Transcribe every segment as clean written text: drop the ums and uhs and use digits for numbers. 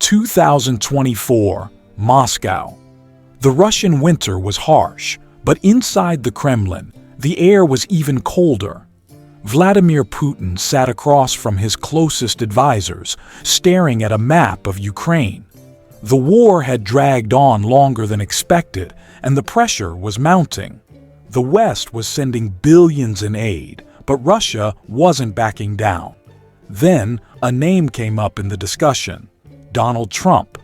2024, Moscow. The Russian winter was harsh, but inside the Kremlin, the air was even colder. Vladimir Putin sat across from his closest advisors, staring at a map of Ukraine. The war had dragged on longer than expected, and the pressure was mounting. The West was sending billions in aid, but Russia wasn't backing down. Then, a name came up in the discussion: Donald Trump.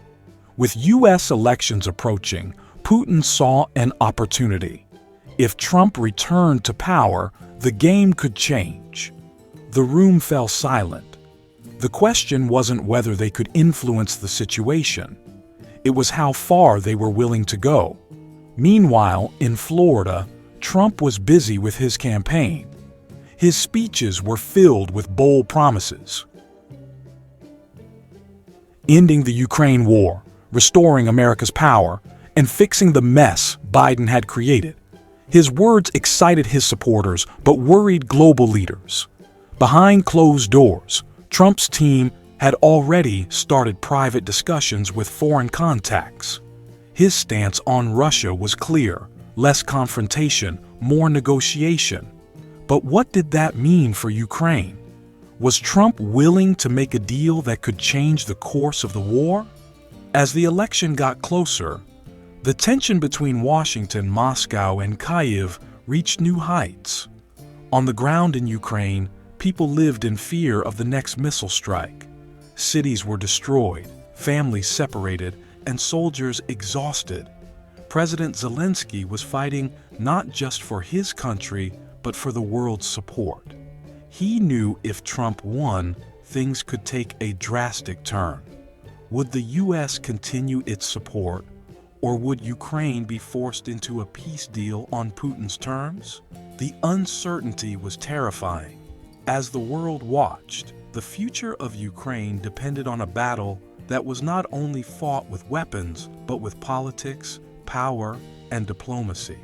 With U.S. elections approaching, Putin saw an opportunity. If Trump returned to power, the game could change. The room fell silent. The question wasn't whether they could influence the situation. It was how far they were willing to go. Meanwhile, in Florida, Trump was busy with his campaign. His speeches were filled with bold promises: ending the Ukraine war, restoring America's power, and fixing the mess Biden had created. His words excited his supporters but worried global leaders. Behind closed doors, Trump's team had already started private discussions with foreign contacts. His stance on Russia was clear: less confrontation, more negotiation. But what did that mean for Ukraine? Was Trump willing to make a deal that could change the course of the war? As the election got closer, the tension between Washington, Moscow, and Kyiv reached new heights. On the ground in Ukraine, people lived in fear of the next missile strike. Cities were destroyed, families separated, and soldiers exhausted. President Zelenskyy was fighting not just for his country, but for the world's support. He knew if Trump won, things could take a drastic turn. Would the U.S. continue its support, or would Ukraine be forced into a peace deal on Putin's terms? The uncertainty was terrifying. As the world watched, the future of Ukraine depended on a battle that was not only fought with weapons, but with politics, power, and diplomacy.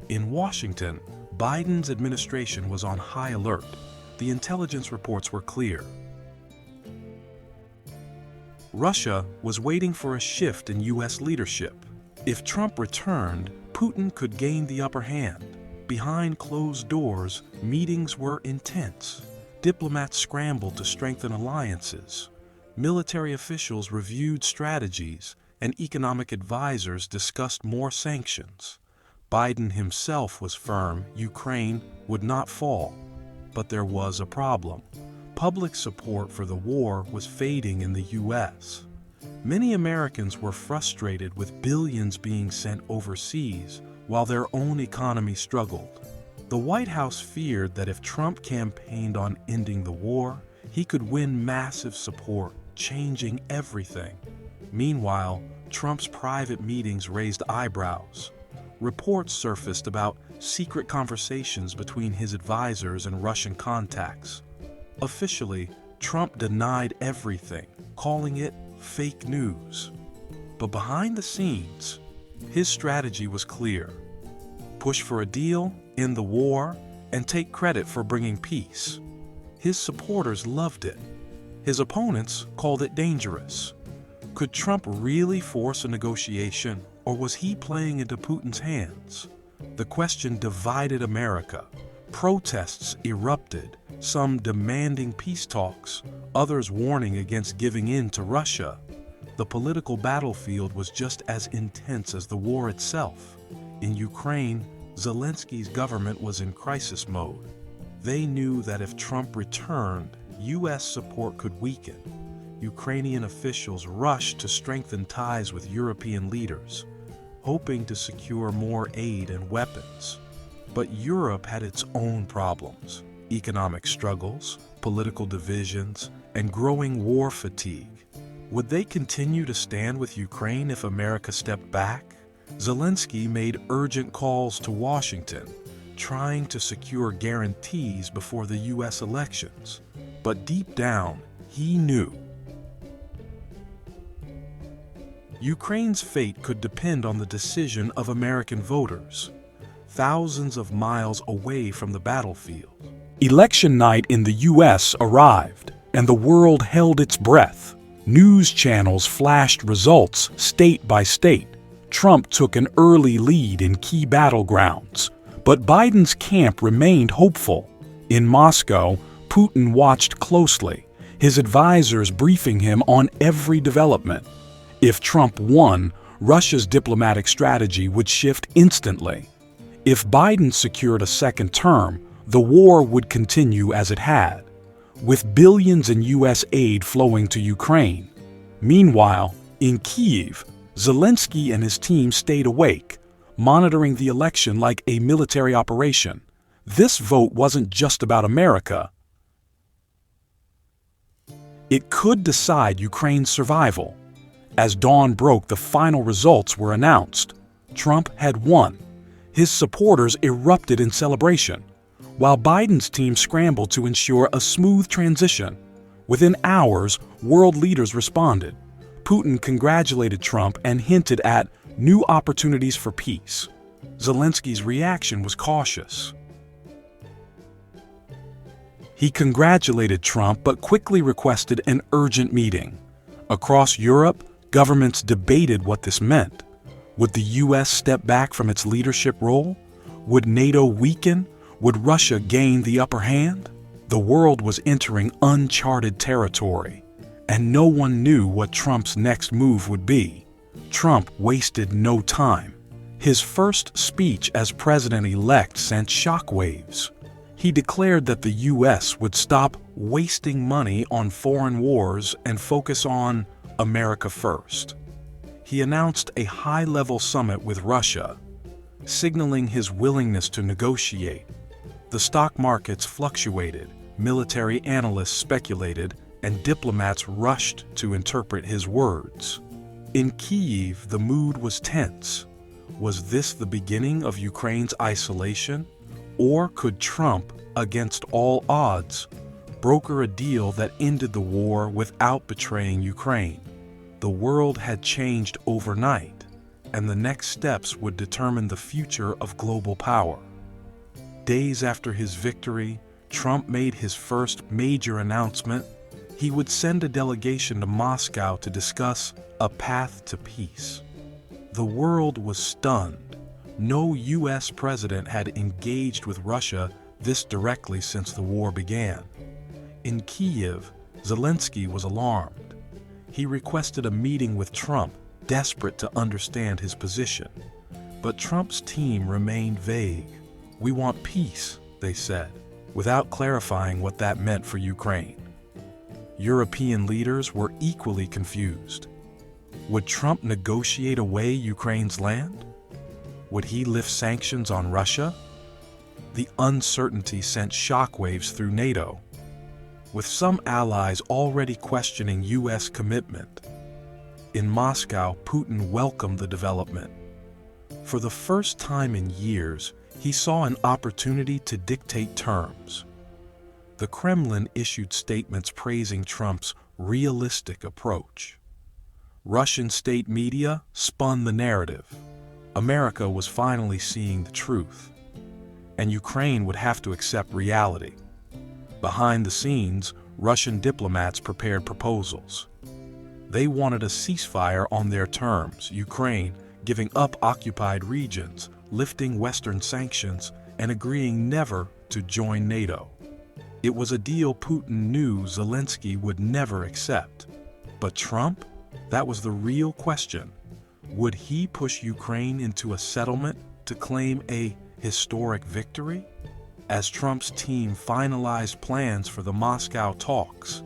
In Washington, Biden's administration was on high alert. The intelligence reports were clear. Russia was waiting for a shift in U.S. leadership. If Trump returned, Putin could gain the upper hand. Behind closed doors, meetings were intense. Diplomats scrambled to strengthen alliances. Military officials reviewed strategies, and economic advisors discussed more sanctions. Biden himself was firm Ukraine would not fall. But there was a problem. Public support for the war was fading in the U.S. Many Americans were frustrated with billions being sent overseas while their own economy struggled. The White House feared that if Trump campaigned on ending the war, he could win massive support, changing everything. Meanwhile, Trump's private meetings raised eyebrows. Reports surfaced about secret conversations between his advisors and Russian contacts. Officially, Trump denied everything, calling it fake news. But behind the scenes, his strategy was clear: push for a deal, end the war, and take credit for bringing peace. His supporters loved it. His opponents called it dangerous. Could Trump really force a negotiation, or was he playing into Putin's hands? The question divided America. Protests erupted, some demanding peace talks, others warning against giving in to Russia. The political battlefield was just as intense as the war itself. In Ukraine, Zelensky's government was in crisis mode. They knew that if Trump returned, U.S. support could weaken. Ukrainian officials rushed to strengthen ties with European leaders, hoping to secure more aid and weapons. But Europe had its own problems: economic struggles, political divisions, and growing war fatigue. Would they continue to stand with Ukraine if America stepped back? Zelenskyy made urgent calls to Washington, trying to secure guarantees before the U.S. elections. But deep down, he knew Ukraine's fate could depend on the decision of American voters, thousands of miles away from the battlefield. Election night in the U.S. arrived, and the world held its breath. News channels flashed results state by state. Trump took an early lead in key battlegrounds, but Biden's camp remained hopeful. In Moscow, Putin watched closely, his advisors briefing him on every development. If Trump won, Russia's diplomatic strategy would shift instantly. If Biden secured a second term, the war would continue as it had, with billions in U.S. aid flowing to Ukraine. Meanwhile, in Kyiv, Zelenskyy and his team stayed awake, monitoring the election like a military operation. This vote wasn't just about America. It could decide Ukraine's survival. As dawn broke, the final results were announced. Trump had won. His supporters erupted in celebration, while Biden's team scrambled to ensure a smooth transition. Within hours, world leaders responded. Putin congratulated Trump and hinted at new opportunities for peace. Zelensky's reaction was cautious. He congratulated Trump but quickly requested an urgent meeting. Across Europe, governments debated what this meant. Would the U.S. step back from its leadership role? Would NATO weaken? Would Russia gain the upper hand? The world was entering uncharted territory, and no one knew what Trump's next move would be. Trump wasted no time. His first speech as president-elect sent shockwaves. He declared that the U.S. would stop wasting money on foreign wars and focus on America first. He announced a high-level summit with Russia, signaling his willingness to negotiate. The stock markets fluctuated, military analysts speculated, and diplomats rushed to interpret his words. In Kyiv, the mood was tense. Was this the beginning of Ukraine's isolation? Or could Trump, against all odds, broker a deal that ended the war without betraying Ukraine? The world had changed overnight, and the next steps would determine the future of global power. Days after his victory, Trump made his first major announcement. He would send a delegation to Moscow to discuss a path to peace. The world was stunned. No U.S. president had engaged with Russia this directly since the war began. In Kyiv, Zelenskyy was alarmed. He requested a meeting with Trump, desperate to understand his position. But Trump's team remained vague. "We want peace," they said, without clarifying what that meant for Ukraine. European leaders were equally confused. Would Trump negotiate away Ukraine's land? Would he lift sanctions on Russia? The uncertainty sent shockwaves through NATO, with some allies already questioning U.S. commitment. In Moscow, Putin welcomed the development. For the first time in years, he saw an opportunity to dictate terms. The Kremlin issued statements praising Trump's realistic approach. Russian state media spun the narrative. America was finally seeing the truth, and Ukraine would have to accept reality. Behind the scenes, Russian diplomats prepared proposals. They wanted a ceasefire on their terms, Ukraine giving up occupied regions, lifting Western sanctions, and agreeing never to join NATO. It was a deal Putin knew Zelenskyy would never accept. But Trump? That was the real question. Would he push Ukraine into a settlement to claim a historic victory? As Trump's team finalized plans for the Moscow talks,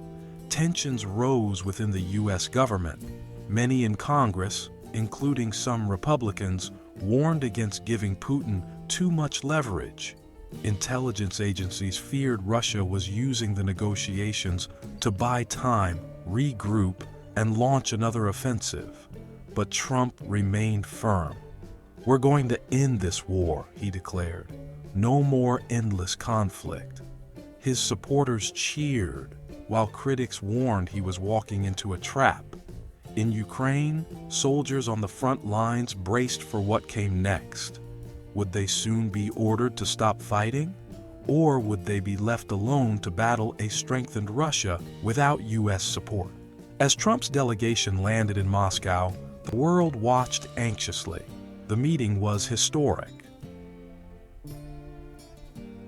tensions rose within the U.S. government. Many in Congress, including some Republicans, warned against giving Putin too much leverage. Intelligence agencies feared Russia was using the negotiations to buy time, regroup, and launch another offensive. But Trump remained firm. "We're going to end this war," he declared. "No more endless conflict." His supporters cheered, while critics warned he was walking into a trap. In Ukraine, soldiers on the front lines braced for what came next. Would they soon be ordered to stop fighting? Or would they be left alone to battle a strengthened Russia without U.S. support? As Trump's delegation landed in Moscow, the world watched anxiously. The meeting was historic.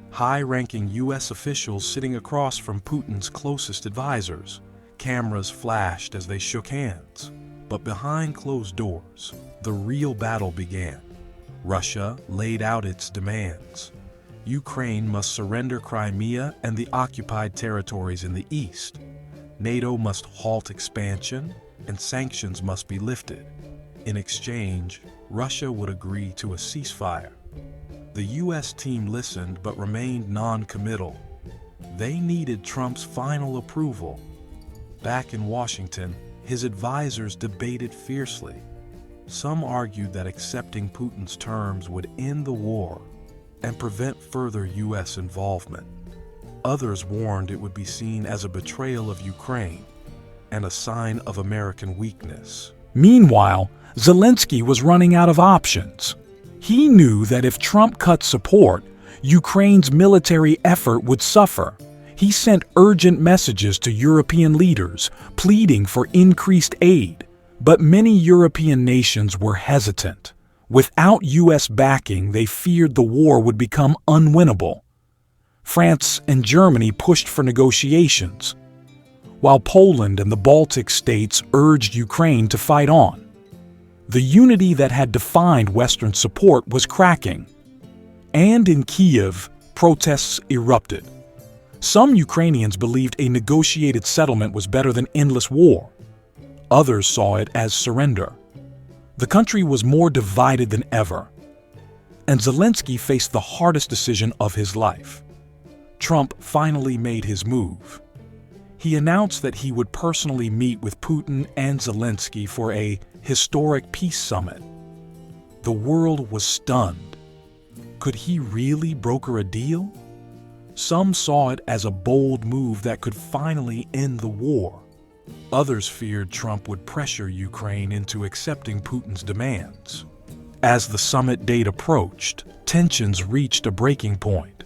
High-ranking U.S. officials sitting across from Putin's closest advisors. Cameras flashed as they shook hands. But behind closed doors, the real battle began. Russia laid out its demands. Ukraine must surrender Crimea and the occupied territories in the east. NATO must halt expansion, and sanctions must be lifted. In exchange, Russia would agree to a ceasefire. The U.S. team listened but remained non-committal. They needed Trump's final approval. Back in Washington, his advisors debated fiercely. Some argued that accepting Putin's terms would end the war and prevent further U.S. involvement. Others warned it would be seen as a betrayal of Ukraine and a sign of American weakness. Meanwhile, Zelenskyy was running out of options. He knew that if Trump cut support, Ukraine's military effort would suffer. He sent urgent messages to European leaders, pleading for increased aid. But many European nations were hesitant. Without U.S. backing, they feared the war would become unwinnable. France and Germany pushed for negotiations, while Poland and the Baltic states urged Ukraine to fight on. The unity that had defined Western support was cracking. And in Kiev, protests erupted. Some Ukrainians believed a negotiated settlement was better than endless war. Others saw it as surrender. The country was more divided than ever. And Zelenskyy faced the hardest decision of his life. Trump finally made his move. He announced that he would personally meet with Putin and Zelenskyy for a historic peace summit. The world was stunned. Could he really broker a deal? Some saw it as a bold move that could finally end the war. Others feared Trump would pressure Ukraine into accepting Putin's demands. As the summit date approached, tensions reached a breaking point.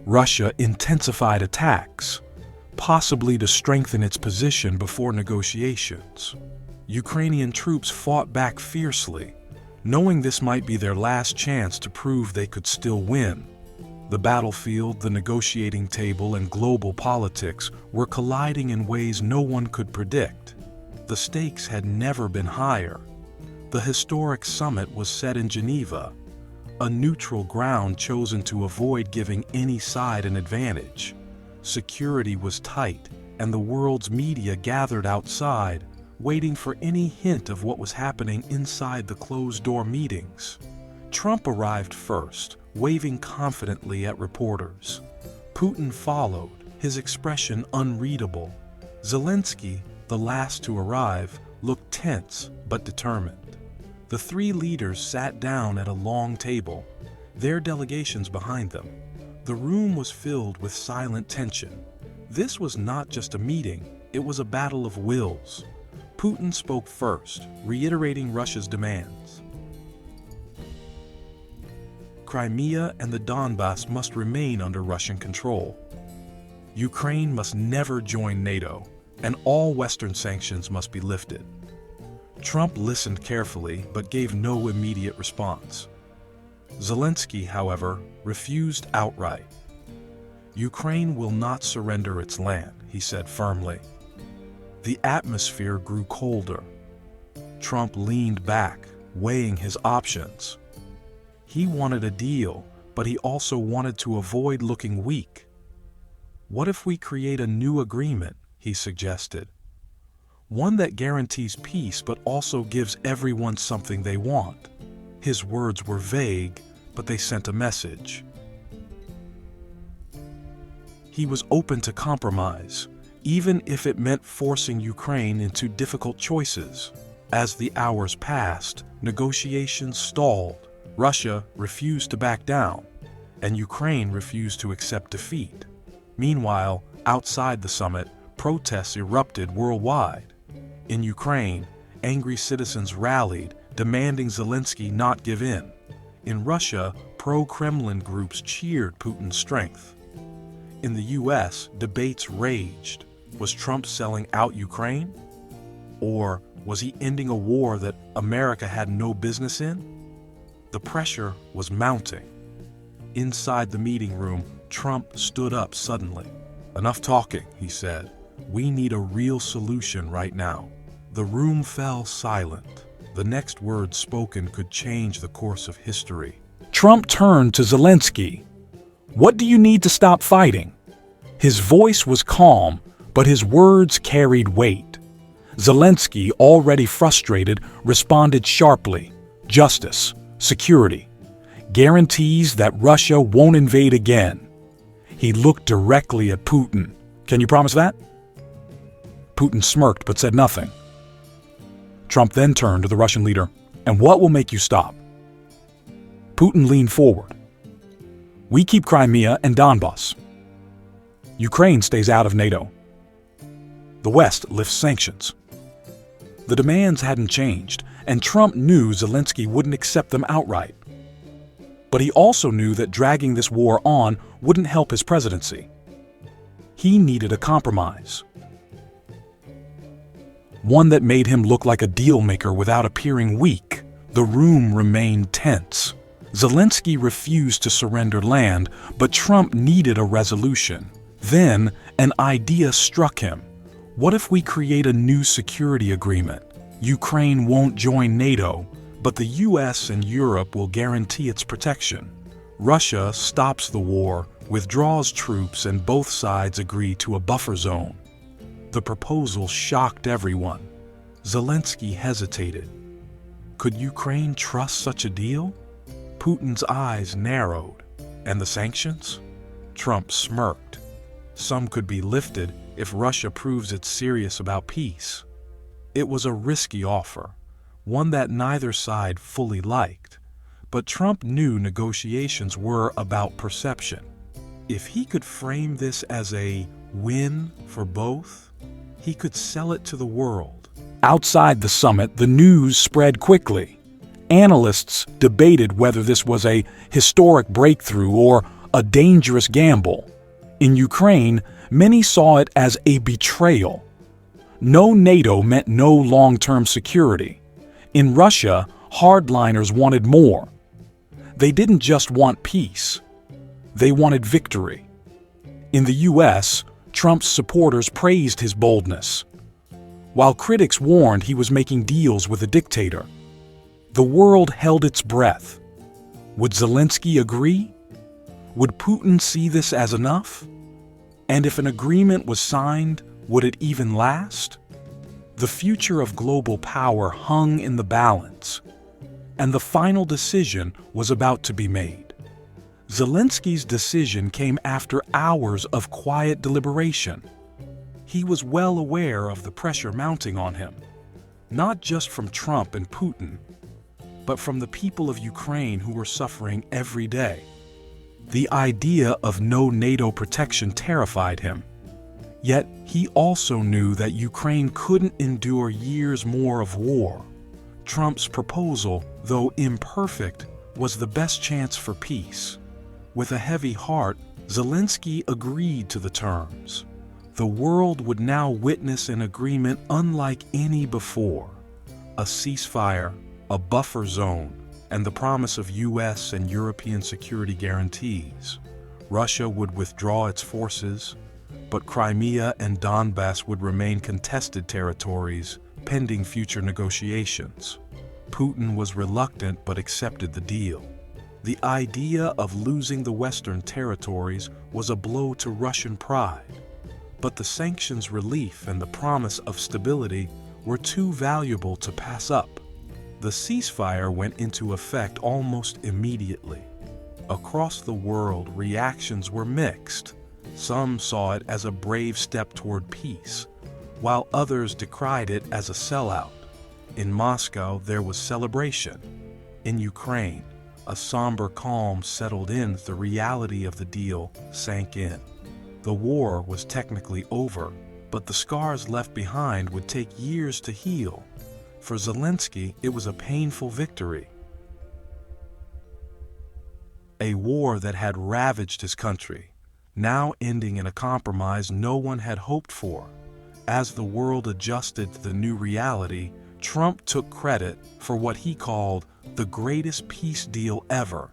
Russia intensified attacks, possibly to strengthen its position before negotiations. Ukrainian troops fought back fiercely, knowing this might be their last chance to prove they could still win. The battlefield, the negotiating table, and global politics were colliding in ways no one could predict. The stakes had never been higher. The historic summit was set in Geneva, a neutral ground chosen to avoid giving any side an advantage. Security was tight, and the world's media gathered outside, waiting for any hint of what was happening inside the closed-door meetings. Trump arrived first, waving confidently at reporters. Putin followed, his expression unreadable. Zelenskyy, the last to arrive, looked tense but determined. The three leaders sat down at a long table, their delegations behind them. The room was filled with silent tension. This was not just a meeting, it was a battle of wills. Putin spoke first, reiterating Russia's demands. Crimea and the Donbass must remain under Russian control. Ukraine must never join NATO, and all Western sanctions must be lifted. Trump listened carefully but gave no immediate response. Zelenskyy, however, refused outright. Ukraine will not surrender its land, he said firmly. The atmosphere grew colder. Trump leaned back, weighing his options. He wanted a deal, but he also wanted to avoid looking weak. What if we create a new agreement, he suggested. One that guarantees peace but also gives everyone something they want. His words were vague, but they sent a message. He was open to compromise, even if it meant forcing Ukraine into difficult choices. As the hours passed, negotiations stalled. Russia refused to back down, and Ukraine refused to accept defeat. Meanwhile, outside the summit, protests erupted worldwide. In Ukraine, angry citizens rallied, demanding Zelenskyy not give in. In Russia, pro-Kremlin groups cheered Putin's strength. In the U.S., debates raged. Was Trump selling out Ukraine? Or was he ending a war that America had no business in? The pressure was mounting. Inside the meeting room, Trump stood up suddenly. "Enough talking," he said. "We need a real solution right now." The room fell silent. The next word spoken could change the course of history. Trump turned to Zelenskyy. "What do you need to stop fighting?" His voice was calm, but his words carried weight. Zelenskyy, already frustrated, responded sharply. "Justice, security, guarantees that Russia won't invade again." He looked directly at Putin. "Can you promise that?" Putin smirked but said nothing. Trump then turned to the Russian leader. "And what will make you stop?" Putin leaned forward. "We keep Crimea and Donbas. Ukraine stays out of NATO. The West lifts sanctions." The demands hadn't changed, and Trump knew Zelenskyy wouldn't accept them outright. But he also knew that dragging this war on wouldn't help his presidency. He needed a compromise. One that made him look like a deal-maker without appearing weak. The room remained tense. Zelenskyy refused to surrender land, but Trump needed a resolution. Then, an idea struck him. What if we create a new security agreement? Ukraine won't join NATO, but the US and Europe will guarantee its protection. Russia stops the war, withdraws troops, and both sides agree to a buffer zone. The proposal shocked everyone. Zelenskyy hesitated. Could Ukraine trust such a deal? Putin's eyes narrowed. And the sanctions? Trump smirked. Some could be lifted if Russia proves it's serious about peace. It was a risky offer, one that neither side fully liked. But Trump knew negotiations were about perception. If he could frame this as a win for both, he could sell it to the world. Outside the summit, the news spread quickly. Analysts debated whether this was a historic breakthrough or a dangerous gamble. In Ukraine, many saw it as a betrayal. No NATO meant no long-term security. In Russia, hardliners wanted more. They didn't just want peace. They wanted victory. In the US, Trump's supporters praised his boldness, while critics warned he was making deals with a dictator. The world held its breath. Would Zelenskyy agree? Would Putin see this as enough? And if an agreement was signed, would it even last? The future of global power hung in the balance, and the final decision was about to be made. Zelenskyy's decision came after hours of quiet deliberation. He was well aware of the pressure mounting on him, not just from Trump and Putin, but from the people of Ukraine who were suffering every day. The idea of no NATO protection terrified him. Yet he also knew that Ukraine couldn't endure years more of war. Trump's proposal, though imperfect, was the best chance for peace. With a heavy heart, Zelenskyy agreed to the terms. The world would now witness an agreement unlike any before. A ceasefire, a buffer zone, and the promise of US and European security guarantees. Russia would withdraw its forces, but Crimea and Donbas would remain contested territories pending future negotiations. Putin was reluctant but accepted the deal. The idea of losing the Western territories was a blow to Russian pride, but the sanctions relief and the promise of stability were too valuable to pass up. The ceasefire went into effect almost immediately. Across the world, reactions were mixed. Some saw it as a brave step toward peace, while others decried it as a sellout. In Moscow, there was celebration. In Ukraine, a somber calm settled in as the reality of the deal sank in. The war was technically over, but the scars left behind would take years to heal. For Zelenskyy, it was a painful victory. A war that had ravaged his country, now ending in a compromise no one had hoped for. As the world adjusted to the new reality, Trump took credit for what he called the greatest peace deal ever.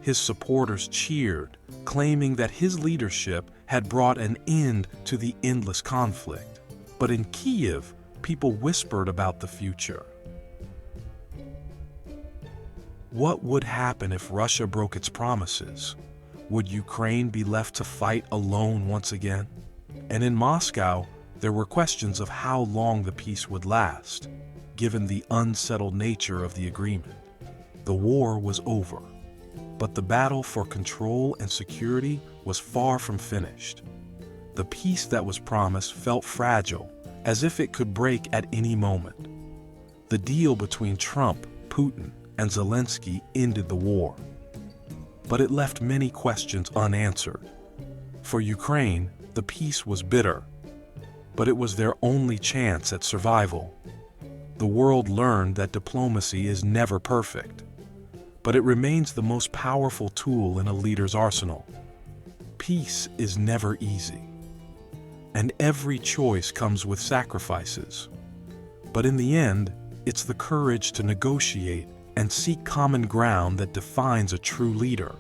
His supporters cheered, claiming that his leadership had brought an end to the endless conflict. But in Kyiv, people whispered about the future. What would happen if Russia broke its promises? Would Ukraine be left to fight alone once again? And in Moscow, there were questions of how long the peace would last, given the unsettled nature of the agreement. The war was over, but the battle for control and security was far from finished. The peace that was promised felt fragile, as if it could break at any moment. The deal between Trump, Putin, and Zelenskyy ended the war, but it left many questions unanswered. For Ukraine, the peace was bitter, but it was their only chance at survival. The world learned that diplomacy is never perfect, but it remains the most powerful tool in a leader's arsenal. Peace is never easy, and every choice comes with sacrifices. But in the end, it's the courage to negotiate and seek common ground that defines a true leader.